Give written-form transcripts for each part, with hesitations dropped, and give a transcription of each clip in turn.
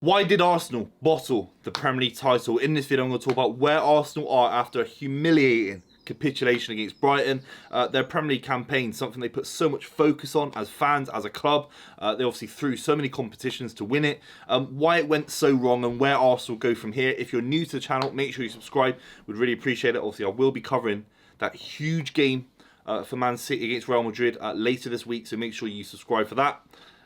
Why did Arsenal bottle the Premier League title? In this video, I'm going to talk about where Arsenal are after a humiliating capitulation against Brighton. Their Premier League campaign, something they put so much focus on as fans, as a club. They obviously threw so many competitions to win it. Why it went so wrong and where Arsenal go from here. If you're new to the channel, make sure you subscribe. We'd really appreciate it. Obviously, I will be covering that huge game for Man City against Real Madrid later this week, so make sure you subscribe for that.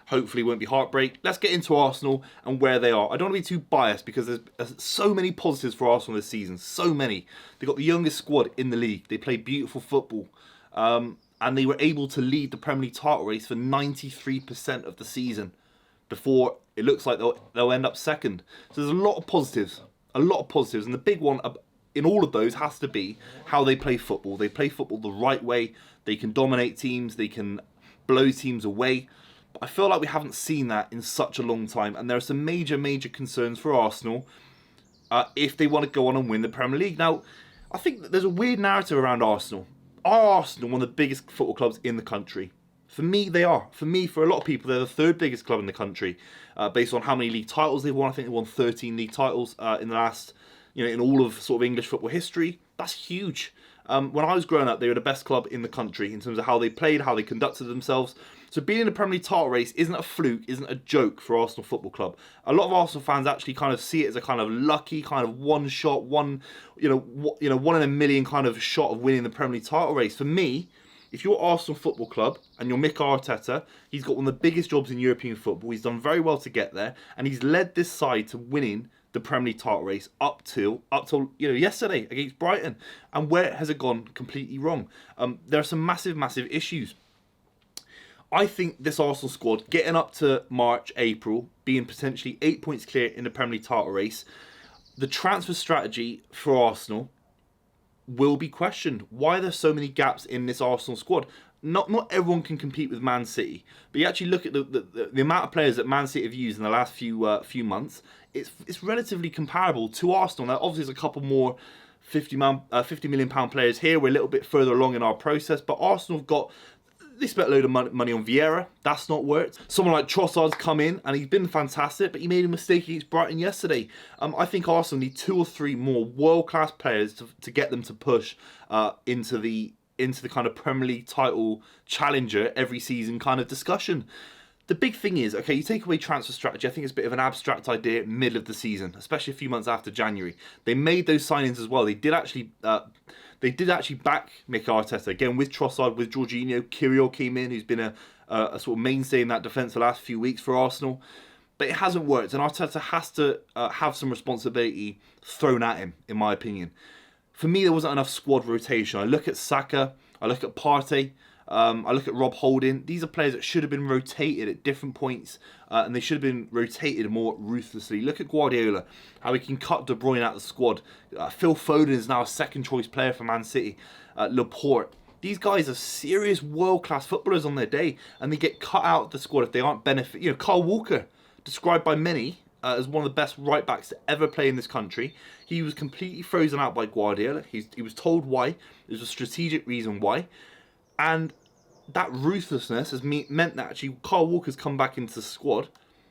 Hopefully it won't be heartbreak. Let's get into Arsenal and where they are. I don't want to be too biased because there's so many positives for Arsenal this season. So many. They've got the youngest squad in the league. They play beautiful football. And they were able to lead the Premier League title race for 93% of the season before it looks like they'll end up second. So there's a lot of positives. A lot of positives. And the big one in all of those has to be how they play football. They play football the right way. They can dominate teams. They can blow teams away. I feel like we haven't seen that in such a long time, and there are some major concerns for Arsenal if they want to go on and win the Premier League. Now, I think that there's a weird narrative around Arsenal. Are Arsenal one of the biggest football clubs in the country? For me, they are. For me, for a lot of people, they're the third biggest club in the country, based on how many league titles they've won. I think they won 13 league titles in the last, in all of sort of English football history. That's huge. When I was growing up, they were the best club in the country in terms of how they played, how they conducted themselves. So being in the Premier League title race isn't a fluke, isn't a joke for Arsenal Football Club. A lot of Arsenal fans actually kind of see it as a kind of lucky, kind of one shot, one in a million kind of shot of winning the Premier League title race. For me, if you're Arsenal Football Club and you're Mick Arteta, he's got one of the biggest jobs in European football. He's done very well to get there, and he's led this side to winning the Premier League title race up till yesterday against Brighton. And where has it gone completely wrong? There are some massive issues. I think this Arsenal squad, getting up to March, April, being potentially 8 points clear in the Premier League title race, the transfer strategy for Arsenal will be questioned. Why are there so many gaps in this Arsenal squad? Not everyone can compete with Man City, but you actually look at the amount of players that Man City have used in the last few months. It's relatively comparable to Arsenal. Now, obviously, there's a couple more £50 million players here. We're a little bit further along in our process, but Arsenal have got. They spent a load of money on Vieira. That's not worked. Someone like Trossard's come in, and he's been fantastic, but he made a mistake against Brighton yesterday. I think Arsenal need 2 or 3 more world-class players to get them to push into the kind of Premier League title challenger every season kind of discussion. The big thing is, okay, you take away transfer strategy. I think it's a bit of an abstract idea middle of the season, especially a few months after January. They made those signings as well. They did actually back Mick Arteta again with Trossard, with Jorginho. Kirill came in, who's been a sort of mainstay in that defence the last few weeks for Arsenal. But it hasn't worked, and Arteta has to have some responsibility thrown at him, in my opinion. For me, there wasn't enough squad rotation. I look at Saka, I look at Partey, I look at Rob Holding. These are players that should have been rotated at different points, and they should have been rotated more ruthlessly. Look at Guardiola, how he can cut De Bruyne out of the squad. Phil Foden is now a second choice player for Man City. Laporte. These guys are serious world-class footballers on their day, and they get cut out of the squad if they aren't benefit. Kyle Walker, described by many as one of the best right-backs to ever play in this country. He was completely frozen out by Guardiola. He was told why. There's a strategic reason why. And that ruthlessness has meant that actually Kyle Walker's come back into the squad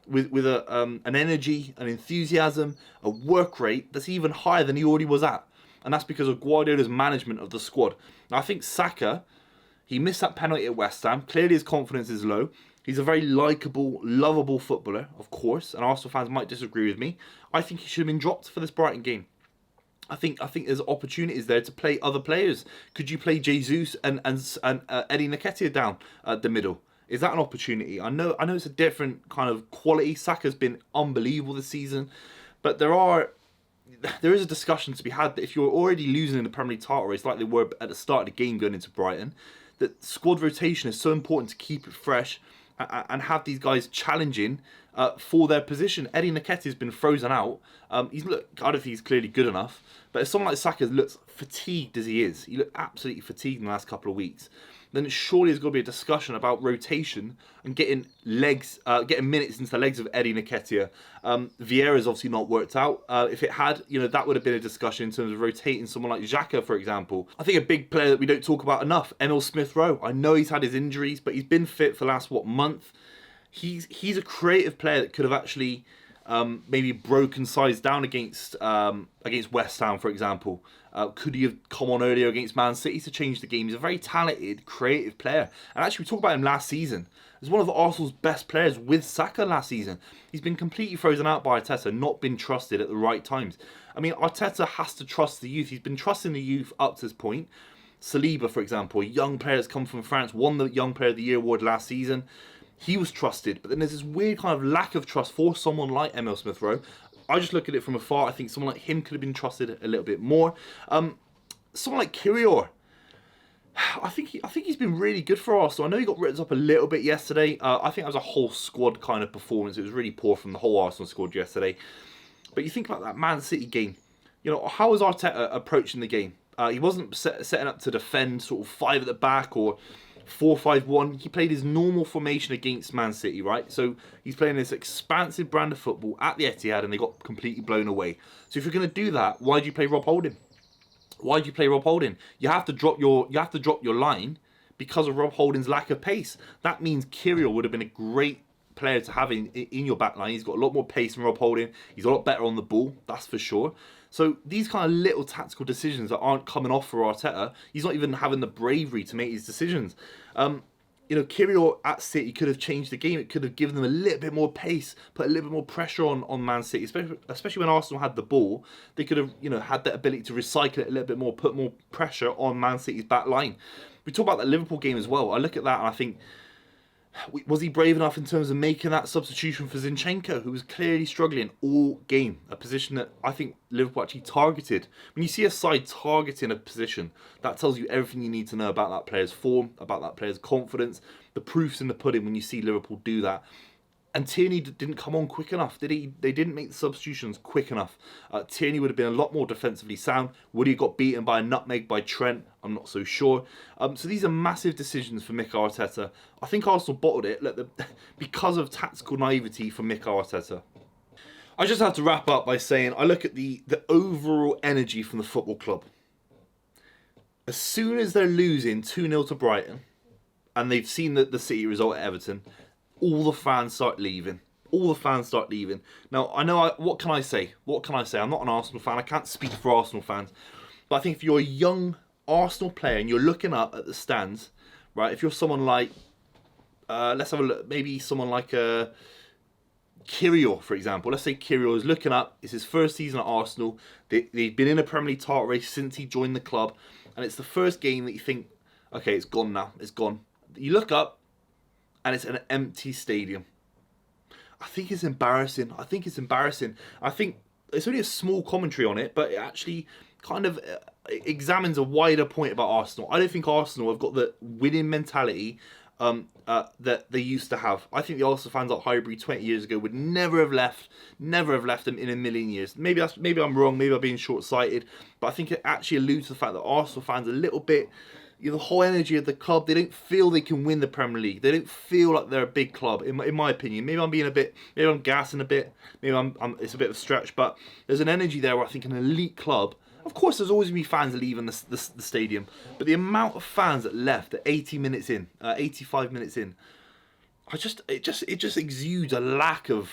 with an energy, an enthusiasm, a work rate that's even higher than he already was at. And that's because of Guardiola's management of the squad. Now, I think Saka, he missed that penalty at West Ham. Clearly his confidence is low. He's a very likeable, lovable footballer, of course, and Arsenal fans might disagree with me. I think he should have been dropped for this Brighton game. I think there's opportunities there to play other players. Could you play Jesus and Eddie Nketiah down the middle? Is that an opportunity? I know it's a different kind of quality. Saka's been unbelievable this season, but there is a discussion to be had that if you're already losing in the Premier League title race like they were at the start of the game going into Brighton, that squad rotation is so important to keep it fresh and have these guys challenging for their position. Eddie Nketiah has been frozen out. I don't think he's clearly good enough. But if someone like Saka looks fatigued as he is, he looked absolutely fatigued in the last couple of weeks, then surely there's got to be a discussion about rotation and getting minutes into the legs of Eddie Nketiah. Vieira's obviously not worked out. If it had, that would have been a discussion in terms of rotating someone like Xhaka, for example. I think a big player that we don't talk about enough, Emil Smith-Rowe. I know he's had his injuries, but he's been fit for the last, month. He's a creative player that could have actually maybe broken sides down against West Ham, for example. Could he have come on earlier against Man City to change the game? He's a very talented, creative player. And actually, we talked about him last season. He's one of Arsenal's best players with Saka last season. He's been completely frozen out by Arteta, not been trusted at the right times. I mean, Arteta has to trust the youth. He's been trusting the youth up to this point. Saliba, for example, a young player that's come from France, won the Young Player of the Year award last season. He was trusted, but then there's this weird kind of lack of trust for someone like Emile Smith-Rowe. I just look at it from afar. I think someone like him could have been trusted a little bit more. Someone like Kiwior, I think he's been really good for Arsenal. I know he got written up a little bit yesterday. I think that was a whole squad kind of performance. It was really poor from the whole Arsenal squad yesterday. But you think about that Man City game. You know, how was Arteta approaching the game? He wasn't setting up to defend sort of 5 at the back or 4-5-1. He played his normal formation against Man City, right? So he's playing this expansive brand of football at the Etihad, and they got completely blown away. So if you're going to do that, why do you play Rob Holding? Why do you play Rob Holding? You have to drop your line because of Rob Holding's lack of pace. That means Kiwior would have been a great player to have in your back line. He's got a lot more pace than Rob Holding. He's a lot better on the ball, that's for sure. So these kind of little tactical decisions that aren't coming off for Arteta, he's not even having the bravery to make these decisions. You know, Kiwior at City could have changed the game. It could have given them a little bit more pace, put a little bit more pressure on Man City, especially when Arsenal had the ball. They could have, you know, had that ability to recycle it a little bit more, put more pressure on Man City's back line. We talk about that Liverpool game as well. I look at that and I think, was he brave enough in terms of making that substitution for Zinchenko, who was clearly struggling all game? A position that I think Liverpool actually targeted. When you see a side targeting a position, that tells you everything you need to know about that player's form, about that player's confidence. The proof's in the pudding when you see Liverpool do that. And Tierney didn't come on quick enough, did he? They didn't make the substitutions quick enough. Tierney would have been a lot more defensively sound. Would he have got beaten by a nutmeg by Trent? I'm not so sure. So these are massive decisions for Mikel Arteta. I think Arsenal bottled it because of tactical naivety from Mikel Arteta. I just have to wrap up by saying I look at the overall energy from the football club. As soon as they're losing 2-0 to Brighton, and they've seen the City result at Everton, all the fans start leaving. All the fans start leaving. Now, I know, what can I say? What can I say? I'm not an Arsenal fan. I can't speak for Arsenal fans. But I think if you're a young Arsenal player and you're looking up at the stands, right, if you're someone like, let's have a look, maybe someone like Kiwior, for example. Let's say Kiwior is looking up. It's his first season at Arsenal. They've been in a Premier League title race since he joined the club. And it's the first game that you think, okay, it's gone now. It's gone. You look up, and it's an empty stadium. I think it's embarrassing. I think it's only a small commentary on it, but it actually kind of examines a wider point about Arsenal. I don't think Arsenal have got the winning mentality that they used to have. I think the Arsenal fans at Highbury 20 years ago would never have left them in a million years. Maybe I'm wrong, maybe I'm being short-sighted, but I think it actually alludes to the fact that Arsenal fans are a little bit, you know, the whole energy of the club, they don't feel they can win the Premier League. They don't feel like they're a big club, in my opinion. Maybe I'm gassing a bit, maybe it's a bit of a stretch, but there's an energy there where I think an elite club, of course there's always going to be fans leaving the stadium, but the amount of fans that left at 80 minutes in, 85 minutes in, it just exudes a lack of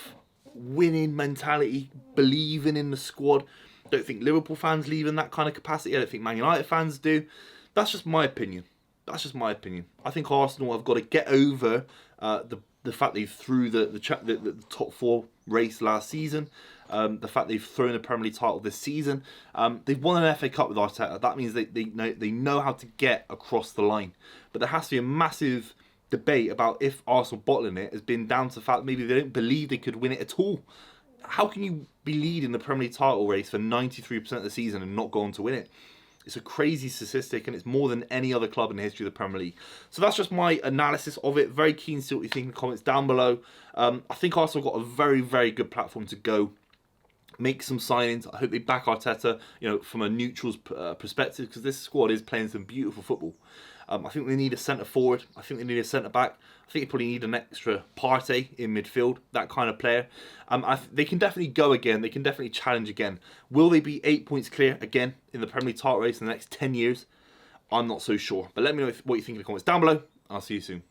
winning mentality, believing in the squad. I don't think Liverpool fans leave in that kind of capacity. I don't think Man United fans do. That's just my opinion. I think Arsenal have got to get over the fact they threw the top 4 race last season. The fact they've thrown a Premier League title this season. They've won an FA Cup with Arteta. That means they know how to get across the line. But there has to be a massive debate about if Arsenal bottling it has been down to the fact maybe they don't believe they could win it at all. How can you be leading the Premier League title race for 93% of the season and not go on to win it? It's a crazy statistic, and it's more than any other club in the history of the Premier League. So that's just my analysis of it. Very keen to see what you think in the comments down below. I think Arsenal got a very, very good platform to go make some signings. I hope they back Arteta, you know, from a neutral's perspective, because this squad is playing some beautiful football. I think they need a centre forward. I think they need a centre back. I think they probably need an extra Partey in midfield, that kind of player. They can definitely go again. They can definitely challenge again. Will they be 8 points clear again in the Premier League title race in the next 10 years? I'm not so sure. But let me know what you think in the comments down below. I'll see you soon.